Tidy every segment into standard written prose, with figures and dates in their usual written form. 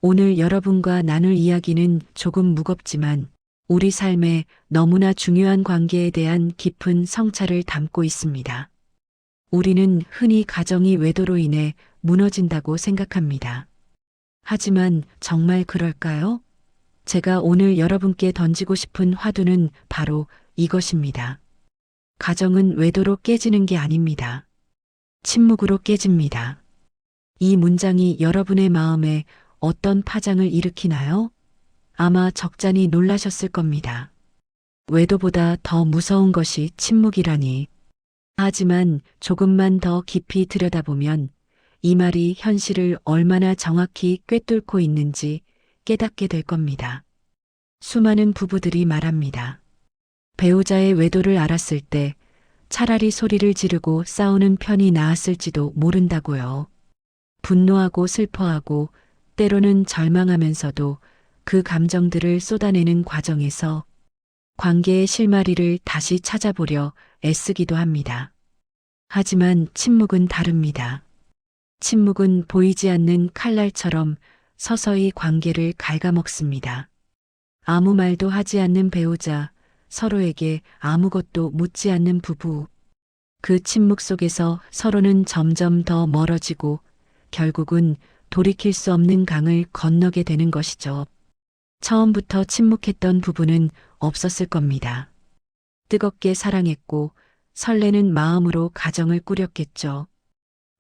오늘 여러분과 나눌 이야기는 조금 무겁지만 우리 삶에 너무나 중요한 관계에 대한 깊은 성찰을 담고 있습니다. 우리는 흔히 가정이 외도로 인해 무너진다고 생각합니다. 하지만 정말 그럴까요? 제가 오늘 여러분께 던지고 싶은 화두는 바로 이것입니다. 가정은 외도로 깨지는 게 아닙니다. 침묵으로 깨집니다. 이 문장이 여러분의 마음에 어떤 파장을 일으키나요? 아마 적잖이 놀라셨을 겁니다. 외도보다 더 무서운 것이 침묵이라니. 하지만 조금만 더 깊이 들여다보면 이 말이 현실을 얼마나 정확히 꿰뚫고 있는지 깨닫게 될 겁니다. 수많은 부부들이 말합니다. 배우자의 외도를 알았을 때 차라리 소리를 지르고 싸우는 편이 나았을지도 모른다고요. 분노하고 슬퍼하고 때로는 절망하면서도 그 감정들을 쏟아내는 과정에서 관계의 실마리를 다시 찾아보려 애쓰기도 합니다. 하지만 침묵은 다릅니다. 침묵은 보이지 않는 칼날처럼 서서히 관계를 갉아먹습니다. 아무 말도 하지 않는 배우자, 서로에게 아무것도 묻지 않는 부부. 그 침묵 속에서 서로는 점점 더 멀어지고 결국은 돌이킬 수 없는 강을 건너게 되는 것이죠. 처음부터 침묵했던 부부는 없었을 겁니다. 뜨겁게 사랑했고 설레는 마음으로 가정을 꾸렸겠죠.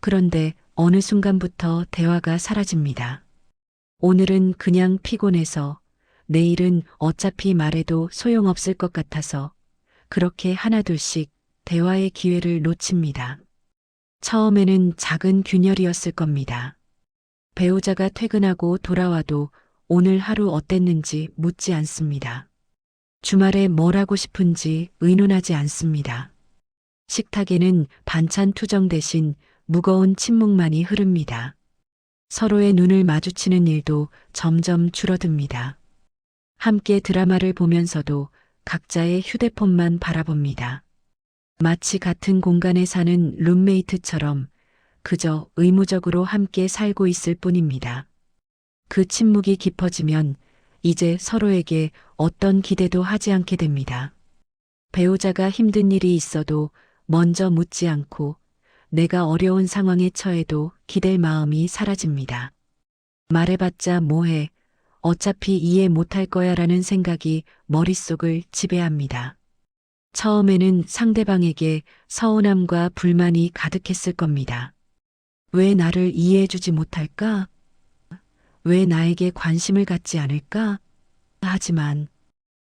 그런데 어느 순간부터 대화가 사라집니다. 오늘은 그냥 피곤해서, 내일은 어차피 말해도 소용없을 것 같아서 그렇게 하나둘씩 대화의 기회를 놓칩니다. 처음에는 작은 균열이었을 겁니다. 배우자가 퇴근하고 돌아와도 오늘 하루 어땠는지 묻지 않습니다. 주말에 뭘 하고 싶은지 의논하지 않습니다. 식탁에는 반찬 투정 대신 무거운 침묵만이 흐릅니다. 서로의 눈을 마주치는 일도 점점 줄어듭니다. 함께 드라마를 보면서도 각자의 휴대폰만 바라봅니다. 마치 같은 공간에 사는 룸메이트처럼 그저 의무적으로 함께 살고 있을 뿐입니다. 그 침묵이 깊어지면 이제 서로에게 어떤 기대도 하지 않게 됩니다. 배우자가 힘든 일이 있어도 먼저 묻지 않고 내가 어려운 상황에 처해도 기댈 마음이 사라집니다. 말해봤자 뭐해, 어차피 이해 못할 거야 라는 생각이 머릿속을 지배합니다. 처음에는 상대방에게 서운함과 불만이 가득했을 겁니다. 왜 나를 이해해주지 못할까? 왜 나에게 관심을 갖지 않을까? 하지만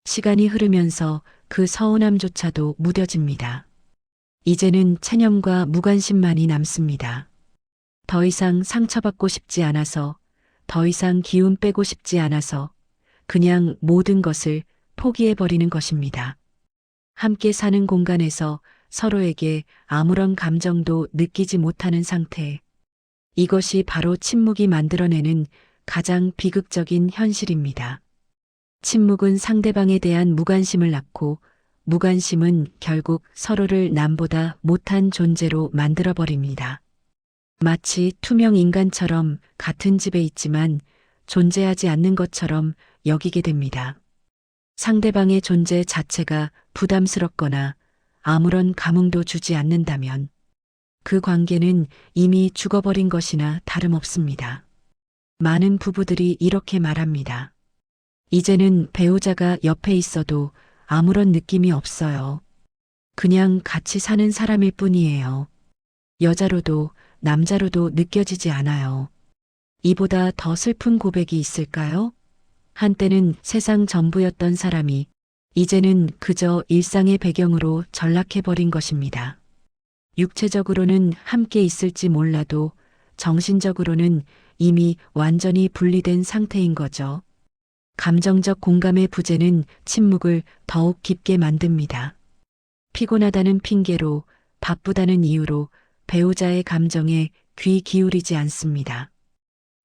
시간이 흐르면서 그 서운함조차도 무뎌집니다. 이제는 체념과 무관심만이 남습니다. 더 이상 상처받고 싶지 않아서, 더 이상 기운 빼고 싶지 않아서 그냥 모든 것을 포기해버리는 것입니다. 함께 사는 공간에서 서로에게 아무런 감정도 느끼지 못하는 상태. 이것이 바로 침묵이 만들어내는 가장 비극적인 현실입니다. 침묵은 상대방에 대한 무관심을 낳고 무관심은 결국 서로를 남보다 못한 존재로 만들어버립니다. 마치 투명 인간처럼 같은 집에 있지만 존재하지 않는 것처럼 여기게 됩니다. 상대방의 존재 자체가 부담스럽거나 아무런 감흥도 주지 않는다면 그 관계는 이미 죽어버린 것이나 다름없습니다. 많은 부부들이 이렇게 말합니다. 이제는 배우자가 옆에 있어도 아무런 느낌이 없어요. 그냥 같이 사는 사람일 뿐이에요. 여자로도 남자로도 느껴지지 않아요. 이보다 더 슬픈 고백이 있을까요? 한때는 세상 전부였던 사람이 이제는 그저 일상의 배경으로 전락해버린 것입니다. 육체적으로는 함께 있을지 몰라도 정신적으로는 이미 완전히 분리된 상태인 거죠. 감정적 공감의 부재는 침묵을 더욱 깊게 만듭니다. 피곤하다는 핑계로, 바쁘다는 이유로 배우자의 감정에 귀 기울이지 않습니다.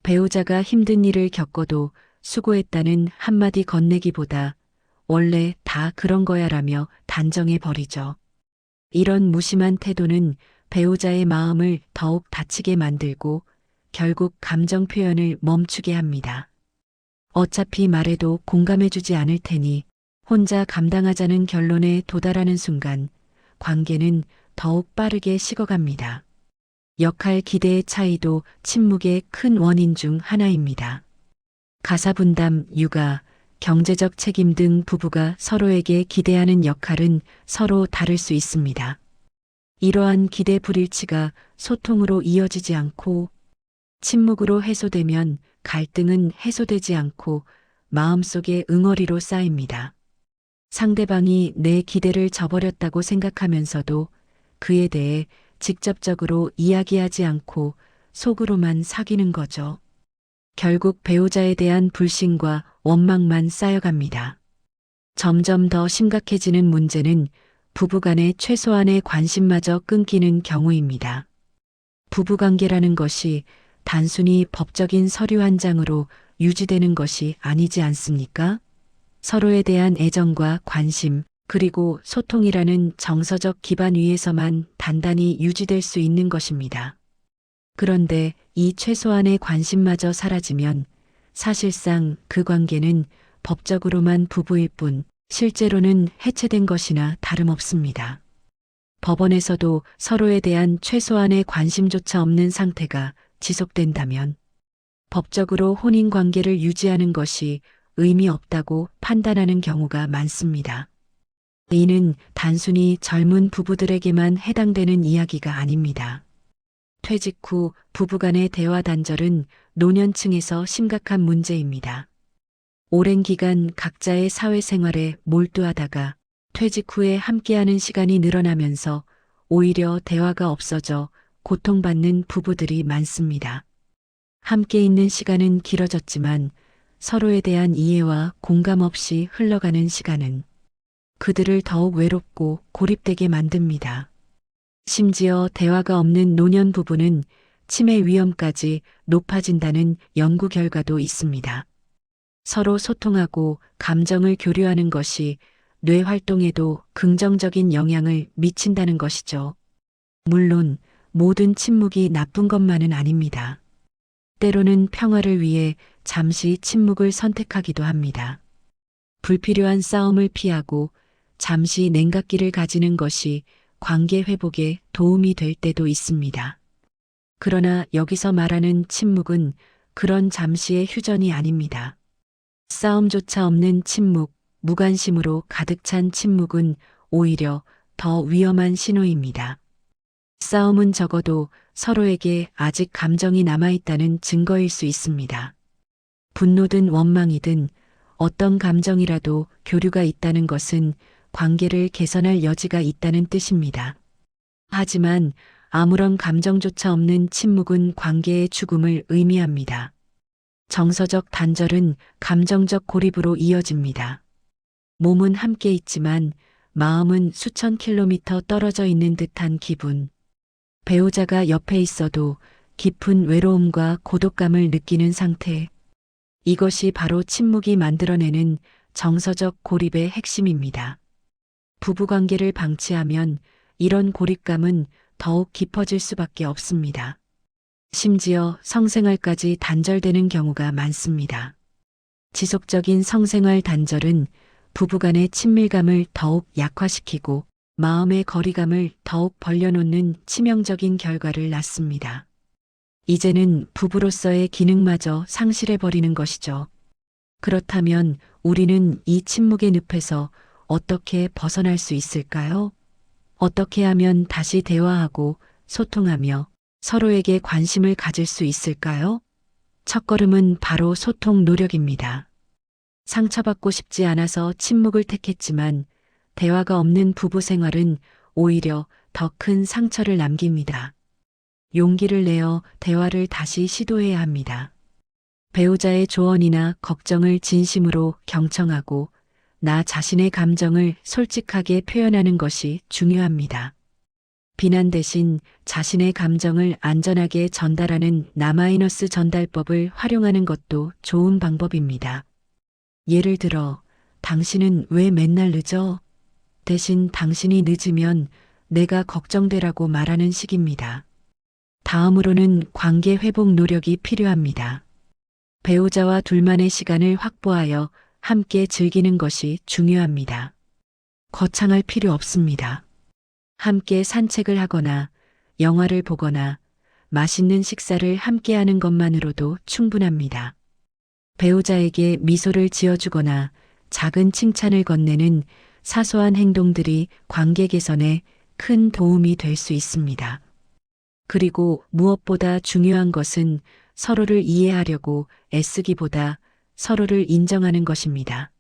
배우자가 힘든 일을 겪어도 수고했다는 한마디 건네기보다 원래 다 그런 거야라며 단정해 버리죠. 이런 무심한 태도는 배우자의 마음을 더욱 다치게 만들고 결국 감정 표현을 멈추게 합니다. 어차피 말해도 공감해주지 않을 테니 혼자 감당하자는 결론에 도달하는 순간 관계는 더욱 빠르게 식어갑니다. 역할 기대의 차이도 침묵의 큰 원인 중 하나입니다. 가사 분담, 육아, 경제적 책임 등 부부가 서로에게 기대하는 역할은 서로 다를 수 있습니다. 이러한 기대 불일치가 소통으로 이어지지 않고 침묵으로 해소되면 갈등은 해소되지 않고 마음속에 응어리로 쌓입니다. 상대방이 내 기대를 저버렸다고 생각하면서도 그에 대해 직접적으로 이야기하지 않고 속으로만 사귀는 거죠. 결국 배우자에 대한 불신과 원망만 쌓여갑니다. 점점 더 심각해지는 문제는 부부간의 최소한의 관심마저 끊기는 경우입니다. 부부관계라는 것이 단순히 법적인 서류 한 장으로 유지되는 것이 아니지 않습니까? 서로에 대한 애정과 관심, 그리고 소통이라는 정서적 기반 위에서만 단단히 유지될 수 있는 것입니다. 그런데 이 최소한의 관심마저 사라지면 사실상 그 관계는 법적으로만 부부일 뿐 실제로는 해체된 것이나 다름없습니다. 법원에서도 서로에 대한 최소한의 관심조차 없는 상태가 지속된다면 법적으로 혼인 관계를 유지하는 것이 의미 없다고 판단하는 경우가 많습니다. 이는 단순히 젊은 부부들에게만 해당되는 이야기가 아닙니다. 퇴직 후 부부간의 대화 단절은 노년층에서 심각한 문제입니다. 오랜 기간 각자의 사회생활에 몰두하다가 퇴직 후에 함께하는 시간이 늘어나면서 오히려 대화가 없어져 고통받는 부부들이 많습니다. 함께 있는 시간은 길어졌지만 서로에 대한 이해와 공감 없이 흘러가는 시간은 그들을 더욱 외롭고 고립되게 만듭니다. 심지어 대화가 없는 노년 부부는 치매 위험까지 높아진다는 연구 결과도 있습니다. 서로 소통하고 감정을 교류하는 것이 뇌 활동에도 긍정적인 영향을 미친다는 것이죠. 물론 모든 침묵이 나쁜 것만은 아닙니다. 때로는 평화를 위해 잠시 침묵을 선택하기도 합니다. 불필요한 싸움을 피하고 잠시 냉각기를 가지는 것이 관계 회복에 도움이 될 때도 있습니다. 그러나 여기서 말하는 침묵은 그런 잠시의 휴전이 아닙니다. 싸움조차 없는 침묵, 무관심으로 가득 찬 침묵은 오히려 더 위험한 신호입니다. 싸움은 적어도 서로에게 아직 감정이 남아있다는 증거일 수 있습니다. 분노든 원망이든 어떤 감정이라도 교류가 있다는 것은 관계를 개선할 여지가 있다는 뜻입니다. 하지만 아무런 감정조차 없는 침묵은 관계의 죽음을 의미합니다. 정서적 단절은 감정적 고립으로 이어집니다. 몸은 함께 있지만 마음은 수천 킬로미터 떨어져 있는 듯한 기분. 배우자가 옆에 있어도 깊은 외로움과 고독감을 느끼는 상태. 이것이 바로 침묵이 만들어내는 정서적 고립의 핵심입니다. 부부관계를 방치하면 이런 고립감은 더욱 깊어질 수밖에 없습니다. 심지어 성생활까지 단절되는 경우가 많습니다. 지속적인 성생활 단절은 부부간의 친밀감을 더욱 약화시키고 마음의 거리감을 더욱 벌려놓는 치명적인 결과를 낳습니다. 이제는 부부로서의 기능마저 상실해버리는 것이죠. 그렇다면 우리는 이 침묵의 늪에서 어떻게 벗어날 수 있을까요? 어떻게 하면 다시 대화하고 소통하며 서로에게 관심을 가질 수 있을까요? 첫걸음은 바로 소통 노력입니다. 상처받고 싶지 않아서 침묵을 택했지만 대화가 없는 부부 생활은 오히려 더 큰 상처를 남깁니다. 용기를 내어 대화를 다시 시도해야 합니다. 배우자의 조언이나 걱정을 진심으로 경청하고 나 자신의 감정을 솔직하게 표현하는 것이 중요합니다. 비난 대신 자신의 감정을 안전하게 전달하는 나마이너스 전달법을 활용하는 것도 좋은 방법입니다. 예를 들어, 당신은 왜 맨날 늦어? 대신 당신이 늦으면 내가 걱정되라고 말하는 식입니다. 다음으로는 관계 회복 노력이 필요합니다. 배우자와 둘만의 시간을 확보하여 함께 즐기는 것이 중요합니다. 거창할 필요 없습니다. 함께 산책을 하거나 영화를 보거나 맛있는 식사를 함께 하는 것만으로도 충분합니다. 배우자에게 미소를 지어주거나 작은 칭찬을 건네는 사소한 행동들이 관계 개선에 큰 도움이 될 수 있습니다. 그리고 무엇보다 중요한 것은 서로를 이해하려고 애쓰기보다 서로를 인정하는 것입니다.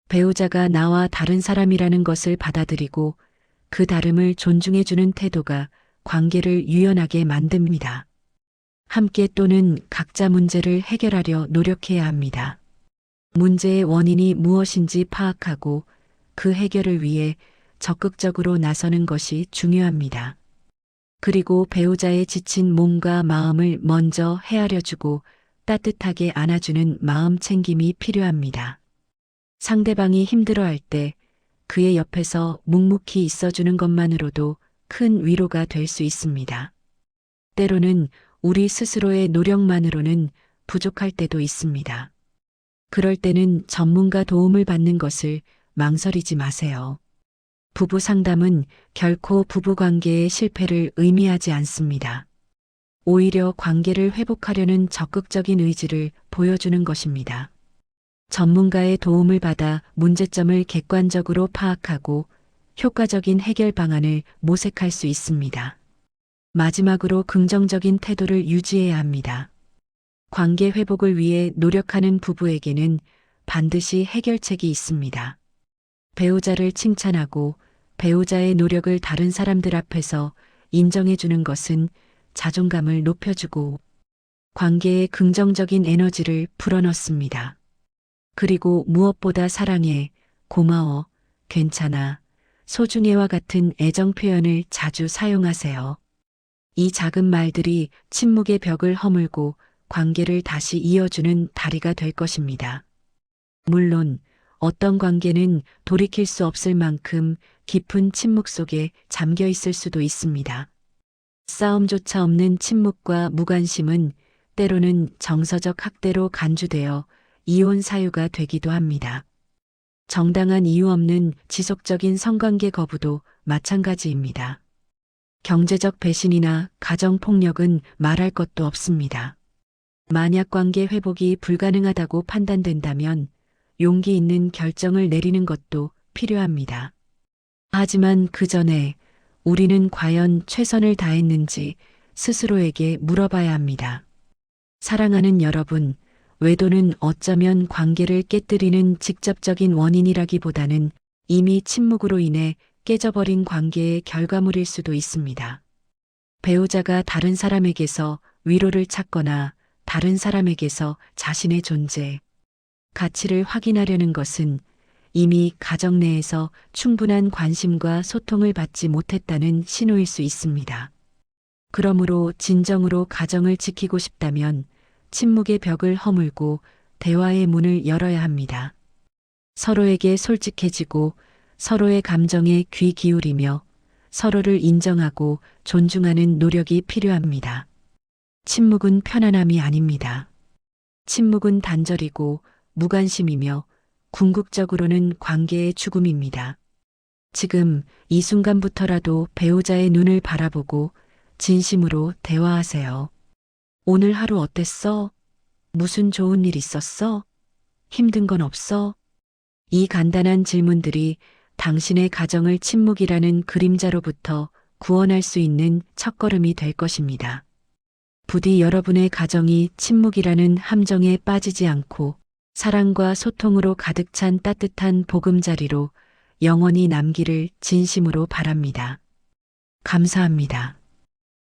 배우자가 나와 다른 사람이라는 것을 받아들이고 그 다름을 존중해주는 태도가 관계를 유연하게 만듭니다. 함께 또는 각자 문제를 해결하려 노력해야 합니다. 문제의 원인이 무엇인지 파악하고 그 해결을 위해 적극적으로 나서는 것이 중요합니다. 그리고 배우자의 지친 몸과 마음을 먼저 헤아려주고 따뜻하게 안아주는 마음 챙김이 필요합니다. 상대방이 힘들어할 때 그의 옆에서 묵묵히 있어주는 것만으로도 큰 위로가 될 수 있습니다. 때로는 우리 스스로의 노력만으로는 부족할 때도 있습니다. 그럴 때는 전문가 도움을 받는 것을 망설이지 마세요. 부부 상담은 결코 부부 관계의 실패를 의미하지 않습니다. 오히려 관계를 회복하려는 적극적인 의지를 보여주는 것입니다. 전문가의 도움을 받아 문제점을 객관적으로 파악하고 효과적인 해결 방안을 모색할 수 있습니다. 마지막으로 긍정적인 태도를 유지해야 합니다. 관계 회복을 위해 노력하는 부부에게는 반드시 해결책이 있습니다. 배우자를 칭찬하고 배우자의 노력을 다른 사람들 앞에서 인정해주는 것은 자존감을 높여주고 관계에 긍정적인 에너지를 불어넣습니다. 그리고 무엇보다 사랑해, 고마워, 괜찮아, 소중해와 같은 애정 표현을 자주 사용하세요. 이 작은 말들이 침묵의 벽을 허물고 관계를 다시 이어주는 다리가 될 것입니다. 물론 어떤 관계는 돌이킬 수 없을 만큼 깊은 침묵 속에 잠겨 있을 수도 있습니다. 싸움조차 없는 침묵과 무관심은 때로는 정서적 학대로 간주되어 이혼 사유가 되기도 합니다. 정당한 이유 없는 지속적인 성관계 거부도 마찬가지입니다. 경제적 배신이나 가정폭력은 말할 것도 없습니다. 만약 관계 회복이 불가능하다고 판단된다면 용기 있는 결정을 내리는 것도 필요합니다. 하지만 그 전에 우리는 과연 최선을 다했는지 스스로에게 물어봐야 합니다. 사랑하는 여러분, 외도는 어쩌면 관계를 깨뜨리는 직접적인 원인이라기보다는 이미 침묵으로 인해 깨져버린 관계의 결과물일 수도 있습니다. 배우자가 다른 사람에게서 위로를 찾거나 다른 사람에게서 자신의 존재, 가치를 확인하려는 것은 이미 가정 내에서 충분한 관심과 소통을 받지 못했다는 신호일 수 있습니다. 그러므로 진정으로 가정을 지키고 싶다면 침묵의 벽을 허물고 대화의 문을 열어야 합니다. 서로에게 솔직해지고 서로의 감정에 귀 기울이며 서로를 인정하고 존중하는 노력이 필요합니다. 침묵은 편안함이 아닙니다. 침묵은 단절이고 무관심이며 궁극적으로는 관계의 죽음입니다. 지금 이 순간부터라도 배우자의 눈을 바라보고 진심으로 대화하세요. 오늘 하루 어땠어? 무슨 좋은 일 있었어? 힘든 건 없어? 이 간단한 질문들이 당신의 가정을 침묵이라는 그림자로부터 구원할 수 있는 첫걸음이 될 것입니다. 부디 여러분의 가정이 침묵이라는 함정에 빠지지 않고 사랑과 소통으로 가득 찬 따뜻한 보금자리로 영원히 남기를 진심으로 바랍니다. 감사합니다.